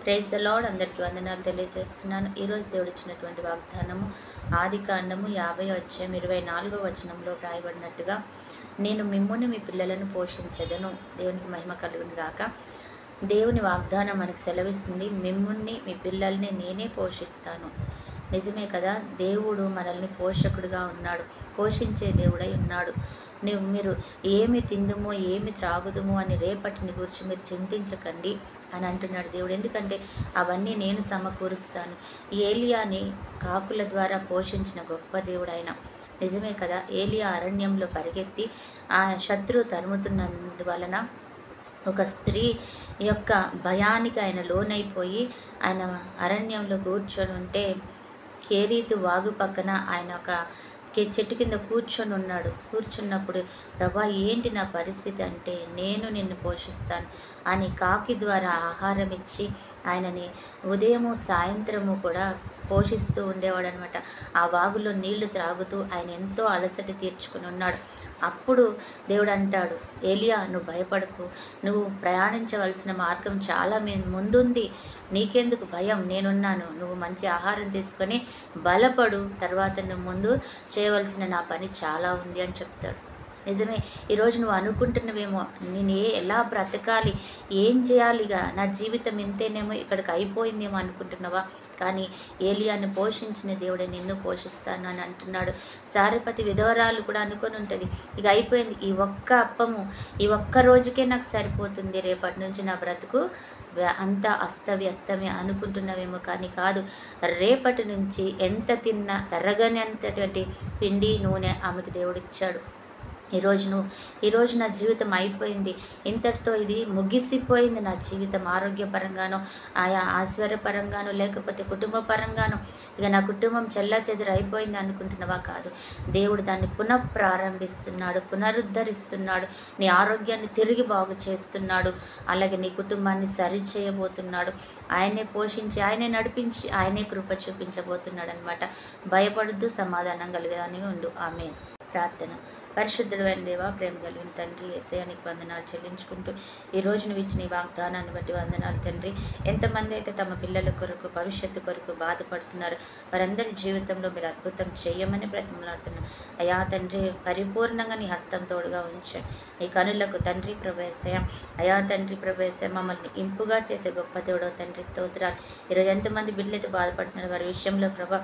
Praise the lord. అందరికీ వందనాలు తెలియజేస్తున్నాను. ఈరోజు దేవుడు ఇచ్చినటువంటి వాగ్దానము ఆదికాండము 50 అధ్యాయం 24వ వచనంలో రాయబడినట్టుగా, నేను మిమ్మును మీ పిల్లలను పోషించెదను. దేవునికి మహిమ కలుగును గాక. దేవుని వాగ్దానం మనకు సెలవిస్తుంది, మిమ్ముని మీ పిల్లల్ని నేనే పోషిస్తాను. నిజమే కదా, దేవుడు మనల్ని పోషకుడుగా ఉన్నాడు, పోషించే దేవుడై ఉన్నాడు. మీరు ఏమి తిందుమో ఏమి త్రాగుదుమో అని రేపటిని గురించి మీరు చింతించకండి అని అంటున్నాడు దేవుడు. ఎందుకంటే అవన్నీ నేను సమకూరుస్తాను. ఏలియాని కాకుల ద్వారా పోషించిన గొప్ప దేవుడు ఆయన. నిజమే కదా, ఏలియా అరణ్యంలో పరిగెత్తి ఆ శత్రు తరుముతున్నందువలన ఒక స్త్రీ యొక్క భయానికి ఆయన లోనైపోయి ఆయన అరణ్యంలో కూర్చొని ఉంటే, కేరీతు వాగు పక్కన ఆయన ఒక చెట్టు కింద కూర్చొని ఉన్నాడు. కూర్చున్నప్పుడు, ప్రభా ఏంటి నా పరిస్థితి అంటే, నేను నిన్ను పోషిస్తాను అని కాకి ద్వారా ఆహారం ఇచ్చి ఆయనని ఉదయము సాయంత్రము కూడా పోషిస్తూ ఉండేవాడు అనమాట. ఆ వాగులో నీళ్లు త్రాగుతూ ఆయన ఎంతో అలసట తీర్చుకుని ఉన్నాడు. అప్పుడు దేవుడు అంటాడు, ఏలియా నువ్వు భయపడకు, నువ్వు ప్రయాణించవలసిన మార్గం చాలా ముందుంది, నీకెందుకు భయం, నేనున్నాను, నువ్వు మంచి ఆహారం తీసుకొని బలపడు, తర్వాత నువ్వు ముందు చేయవలసిన నా పని చాలా ఉంది అని చెప్తాడు. నిజమే, ఈరోజు నువ్వు అనుకుంటున్నవేమో, నేను ఎలా బ్రతకాలి, ఏం చేయాలిగా, నా జీవితం ఇంతేనేమో, ఇక్కడికి అయిపోయిందేమో అనుకుంటున్నావా? కానీ ఏలియాను పోషించిన దేవుడే నిన్ను పోషిస్తాను అని అంటున్నాడు. సారెపతి విధవరాలు కూడా అనుకొని ఉంటుంది, ఇక అయిపోయింది, ఈ ఒక్క అప్పము ఈ ఒక్క రోజుకే నాకు సరిపోతుంది, రేపటి నుంచి నా బ్రతుకు అంతా అస్తవ్యస్తమే అనుకుంటున్నావేమో. కానీ కాదు, రేపటి నుంచి ఎంత తిన్నా తరగనంతటువంటి పిండి నూనె ఆమెకు దేవుడిచ్చాడు. ఈరోజు నా జీవితం అయిపోయింది, ఇంతటితో ఇది ముగిసిపోయింది, నా జీవితం ఆరోగ్యపరంగానో ఆయా ఆశ్వర్యపరంగానో లేకపోతే కుటుంబ పరంగానో ఇక నా కుటుంబం చెల్లాచెదురు అయిపోయింది అనుకుంటున్నావా? కాదు, దేవుడు దాన్ని పునఃప్రారంభిస్తున్నాడు, పునరుద్ధరిస్తున్నాడు, నీ ఆరోగ్యాన్ని తిరిగి బాగు చేస్తున్నాడు, అలాగే నీ కుటుంబాన్ని సరిచేయబోతున్నాడు. ఆయనే పోషించి, ఆయనే నడిపించి, ఆయనే కృప చూపించబోతున్నాడు అనమాట. భయపడద్దు, సమాధానం కలిగేదాన్ని ఉండు. ఆమేన్. ప్రార్థన. పరిశుద్ధుడు అయిన దేవా, ప్రేమ కలిగిన తండ్రి, యేసయ్యానికి వందనాలు చెల్లించుకుంటూ ఈరోజు నువ్వు ఇచ్చిన ఈ వాగ్దానాన్ని బట్టి వందనాలు తండ్రి. ఎంతమంది అయితే తమ పిల్లల కొరకు, భవిష్యత్తు కొరకు బాధపడుతున్నారు, వారందరి జీవితంలో మీరు అద్భుతం చేయమని బ్రతిమలాడుతున్నాను. అయా తండ్రి, పరిపూర్ణంగా నీ హస్తం తోడుగా ఉంచండి. నీ కనులకు తండ్రి ప్రభేశయం, అయా తండ్రి ప్రభేశయం, మమ్మల్ని ఇంపుగా చేసే గొప్ప దేవుడో తండ్రి స్తోత్రాలు. ఈరోజు ఎంతమంది బిడ్డలతో బాధపడుతున్నారు, వారి విషయంలో ప్రభా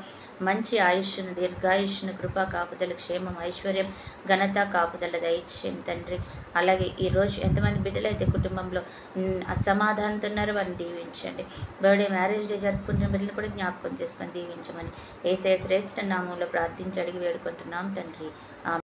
మంచి ఆయుష్ను, దీర్ఘాయుష్ను, కృపా కాపుదల, క్షేమం, ఐశ్వర్యం, ఘనత, కాపుదల దయచేయండి తండ్రి. అలాగే ఈరోజు ఎంతమంది బిడ్డలు అయితే కుటుంబంలో అసమాధానంతో ఉన్నారో వారిని దీవించండి. బర్త్డే, మ్యారేజ్ డే జరుపుకుంటున్న బిడ్డలు కూడా జ్ఞాపకం చేసుకొని దీవించమని యేసయ్య శ్రేష్ఠ నామంలో ప్రార్థించి అడిగి వేడుకుంటున్నాం తండ్రి.